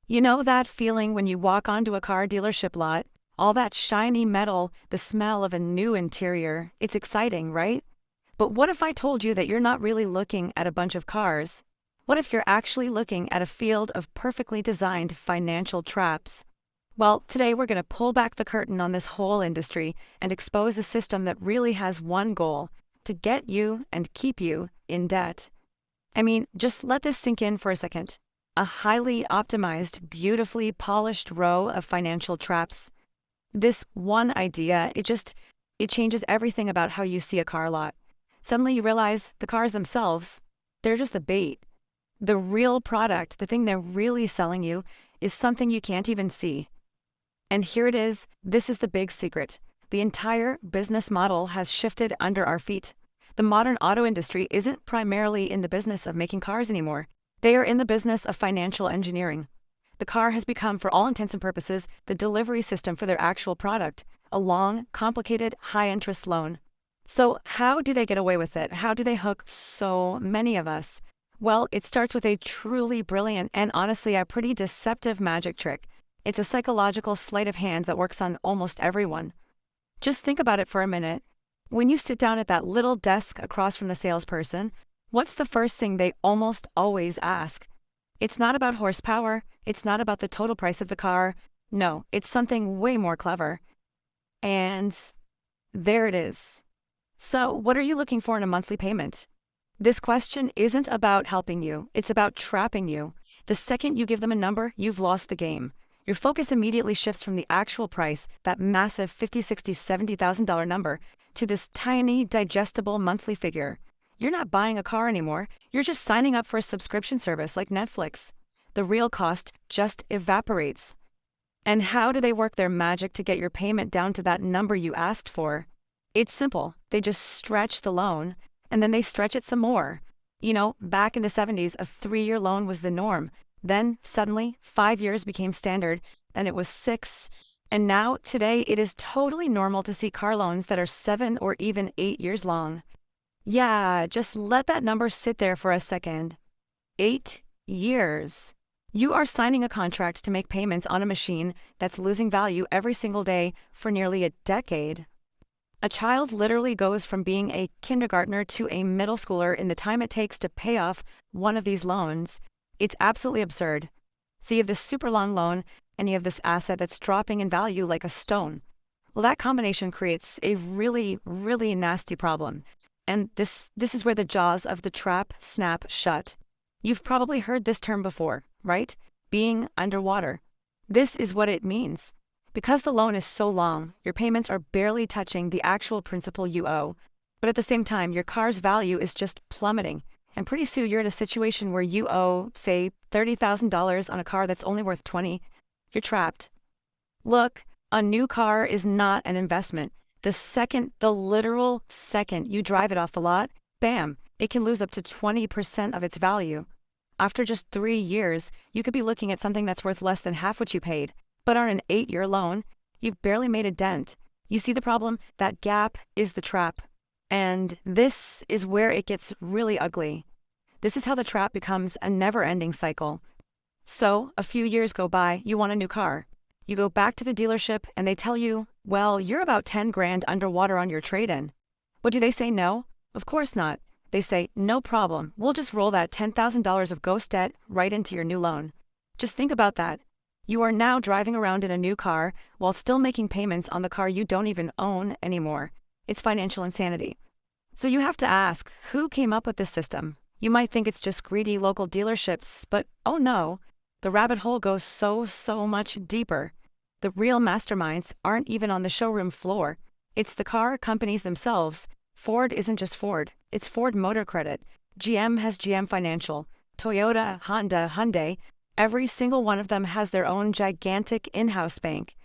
You know that feeling when you walk onto a car dealership lot? All that shiny metal, the smell of a new interior. It's exciting, right? But what if I told you that you're not really looking at a bunch of cars? What if you're actually looking at a field of perfectly designed financial traps? Well, today we're going to pull back the curtain on this whole industry and expose a system that really has one goal: to get you and keep you in debt. I mean, just let this sink in for a second. A highly optimized, beautifully polished row of financial traps. This one idea, it changes everything about how you see a car lot. Suddenly you realize the cars themselves, they're just the bait. The real product, the thing they're really selling you, is something you can't even see. And here it is, this is the big secret. The entire business model has shifted under our feet. The modern auto industry isn't primarily in the business of making cars anymore. They are in the business of financial engineering. The car has become, for all intents and purposes, the delivery system for their actual product, a long, complicated, high-interest loan. So how do they get away with it? How do they hook so many of us? Well, it starts with a truly brilliant and honestly a pretty deceptive magic trick. It's a psychological sleight of hand that works on almost everyone. Just think about it for a minute. When you sit down at that little desk across from the salesperson, what's the first thing they almost always ask? It's not about horsepower, it's not about the total price of the car. No, it's something way more clever. And there it is. So, what are you looking for in a monthly payment? This question isn't about helping you, it's about trapping you. The second you give them a number, you've lost the game. Your focus immediately shifts from the actual price, that massive $50,000, $60,000, $70,000 number, to this tiny, digestible monthly figure. You're not buying a car anymore, you're just signing up for a subscription service like Netflix. The real cost just evaporates. And how do they work their magic to get your payment down to that number you asked for? It's simple. They just stretch the loan, and then they stretch it some more. You know, back in the 70s, a 3-year loan was the norm. Then, suddenly, 5 years became standard, and it was 6. And now, today, it is totally normal to see car loans that are 7 or even 8 years long. Yeah, just let that number sit there for a second. 8 years. You are signing a contract to make payments on a machine that's losing value every single day for nearly a decade. A child literally goes from being a kindergartner to a middle schooler in the time it takes to pay off one of these loans. It's absolutely absurd. So you have this super long loan, and you have this asset that's dropping in value like a stone. Well, that combination creates a really, really nasty problem. And this is where the jaws of the trap snap shut. You've probably heard this term before, right? Being underwater. This is what it means. Because the loan is so long, your payments are barely touching the actual principal you owe. But at the same time, your car's value is just plummeting. And pretty soon you're in a situation where you owe, say, $30,000 on a car that's only worth $20,000. You're trapped. Look, a new car is not an investment. The literal second you drive it off the lot, bam, it can lose up to 20% of its value. After just 3 years, you could be looking at something that's worth less than half what you paid. But on an 8-year loan, you've barely made a dent. You see the problem? That gap is the trap. And this is where it gets really ugly. This is how the trap becomes a never-ending cycle. So, a few years go by, you want a new car. You go back to the dealership and they tell you, well, you're about 10 grand underwater on your trade-in. What do they say? No? Of course not. They say, no problem, we'll just roll that $10,000 of ghost debt right into your new loan. Just think about that. You are now driving around in a new car while still making payments on the car you don't even own anymore. It's financial insanity. So you have to ask, who came up with this system? You might think it's just greedy local dealerships, but oh no, the rabbit hole goes so much deeper. The real masterminds aren't even on the showroom floor. It's the car companies themselves. Ford isn't just Ford, it's Ford Motor Credit. GM has GM Financial. Toyota, Honda, Hyundai, every single one of them has their own gigantic in-house bank.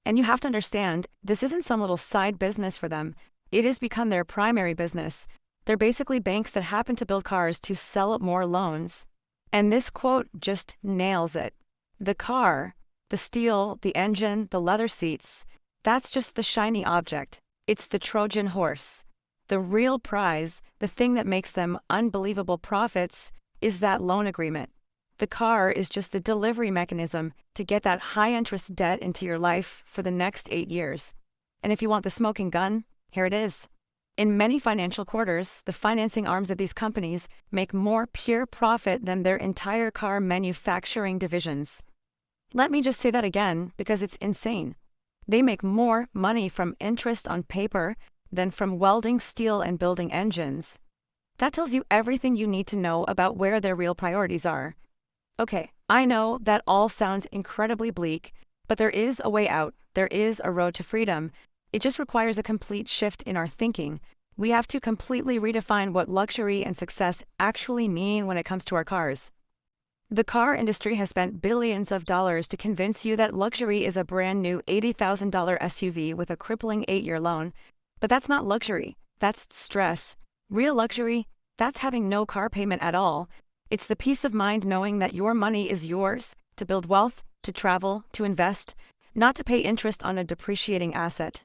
And you have to understand, this isn't some little side business for them. It has become their primary business. They're basically banks that happen to build cars to sell more loans. And this quote just nails it. The car, the steel, the engine, the leather seats, that's just the shiny object. It's the Trojan Horse. The real prize, the thing that makes them unbelievable profits, is that loan agreement. The car is just the delivery mechanism to get that high-interest debt into your life for the next 8 years. And if you want the smoking gun, here it is. In many financial quarters, the financing arms of these companies make more pure profit than their entire car manufacturing divisions. Let me just say that again, because it's insane. They make more money from interest on paper than from welding steel and building engines. That tells you everything you need to know about where their real priorities are. Okay, I know that all sounds incredibly bleak, but there is a way out. There is a road to freedom. It just requires a complete shift in our thinking. We have to completely redefine what luxury and success actually mean when it comes to our cars. The car industry has spent billions of dollars to convince you that luxury is a brand new $80,000 SUV with a crippling 8-year loan. But that's not luxury. That's stress. Real luxury, that's having no car payment at all. It's the peace of mind knowing that your money is yours to build wealth, to travel, to invest, not to pay interest on a depreciating asset.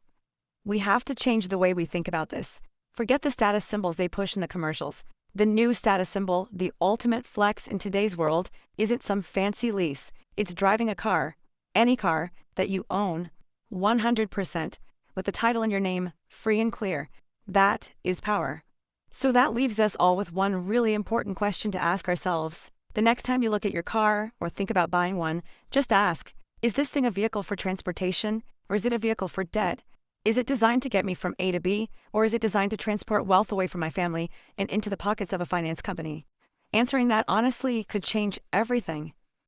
We have to change the way we think about this. Forget the status symbols they push in the commercials. The new status symbol, the ultimate flex in today's world, isn't some fancy lease. It's driving a car, any car, that you own, 100%, with the title in your name, free and clear. That is power. So that leaves us all with one really important question to ask ourselves. The next time you look at your car or think about buying one, just ask, is this thing a vehicle for transportation, or is it a vehicle for debt? Is it designed to get me from A to B, or is it designed to transport wealth away from my family and into the pockets of a finance company? Answering that honestly could change everything.